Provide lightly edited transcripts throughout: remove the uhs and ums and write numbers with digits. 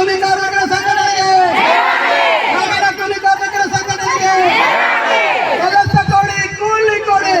ಕೂಲಿ ಕಾರ್ಮಿಕರ ಸಂಘಟನೆಗೆ, ಗ್ರಾಮೀಣ ಕೂಲಿ ಕಾರ್ಮಿಕರ ಸಂಘಟನೆಗೆ ಕೆಲಸ ಕೊಡಿ, ಕೂಲಿ ಕೊಡಿ.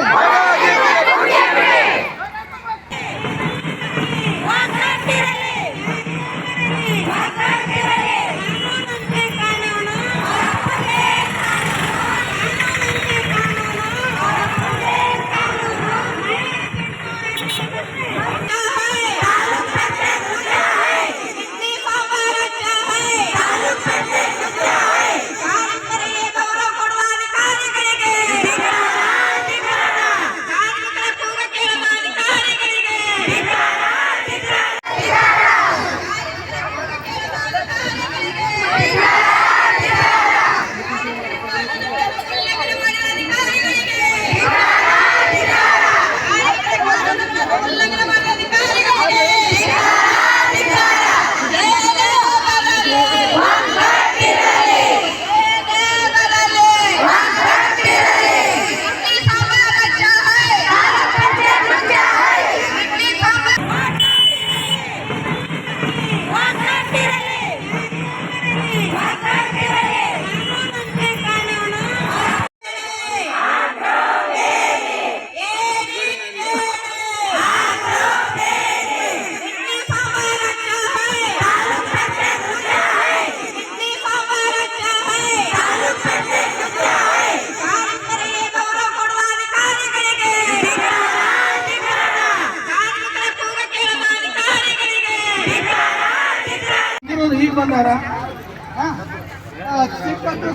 ಈಗ ಬಂದಾರ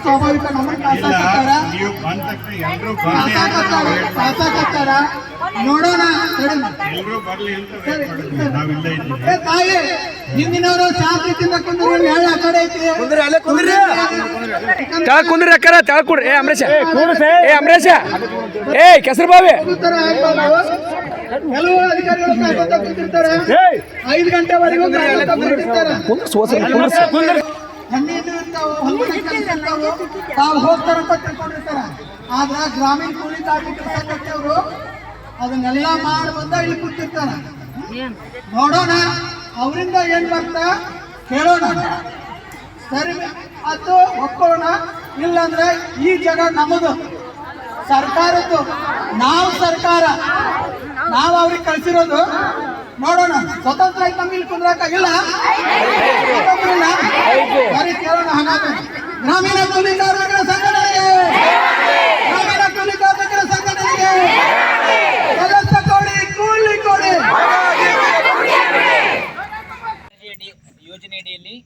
ಸ್ವಾಭಾವಿಕ ನಮ್ಮನ್ನ ಕಾಸಾಕತ್ತಾರ. ನೋಡೋಣ ತಾಯಿ ಹಿಂದಿನವರು ಶಾಂತಿಯಿಂದ ಕುಂದ್ರಿ ಹೇಳ ಆ ಕಡೆ ಐತಿ ಕುಂದ್ರಿ ಅಕ್ಕಾರ ತೆಳ ಕುಡ್ರಿ. ಏ ಅಮರೇಶ ಏ ಅಮರೇಶ ಏ ಕೆಸರು ಬಾವಿ ಕೆಲವು ಅಧಿಕಾರಿಗಳು ಕುಂತಿರ್ತಾರೆ 5 ಗಂಟೆವರೆಗೂ ಹಣ್ಣಿದ್ದು ಇರ್ತಾವ, ತಾವು ಹೋಗ್ತಾರಂತ ತಿಳ್ಕೊಂಡಿರ್ತಾರ. ಆದ್ರ ಗ್ರಾಮೀಣ ಕೂಲಿ ಕಾರ್ಮಿಕರ ಸಂಘಕ್ಕೆ ಅವರು ಅದನ್ನೆಲ್ಲ ಮಾಡಿ ಬಂದ ಇಲ್ಲಿ ಕೂತಿರ್ತಾರ. ನೋಡೋಣ ಅವರಿಂದ ಏನ್ ಬರ್ತಾ ಕೇಳೋಣ. ಸರಿ ಅದು ಒಪ್ಕೊಳ್ಳೋಣ, ಇಲ್ಲಾಂದ್ರೆ ಈ ಜಾಗ ನಮ್ಮದು, ಸರ್ಕಾರದ್ದು. ನಾವು ಸರ್ಕಾರ, ನಾವು ಅವ್ರಿಗೆ ಕಳ್ಸಿರೋದು. ನೋಡೋಣ, ಸ್ವತಂತ್ರ ಐತೆ ನಮ್ಗೆ ಇಲ್ಲಿ ಕುಂದ್ರಾಕಾಗಿಲ್ಲ, ಸ್ವತಂತ್ರ ಇಲ್ಲ. ಸರಿ ಕೇಳೋಣ. ಹಾಗಾದ್ರೆ ಗ್ರಾಮೀಣ ಕೂಲಿ ಕಾರ್ಮಿಕರ ಸಂಘಟನೆಗೆ, ಗ್ರಾಮೀಣ ಕೂಲಿ ಕಾರ್ಮಿಕರ ಸಂಘಟನೆಗೆ ಕೆಲಸ ಕೊಡಿ, ಕೂಲಿ ಕೊಡಿ. ಯೋಜನೆಯಡಿಯಲ್ಲಿ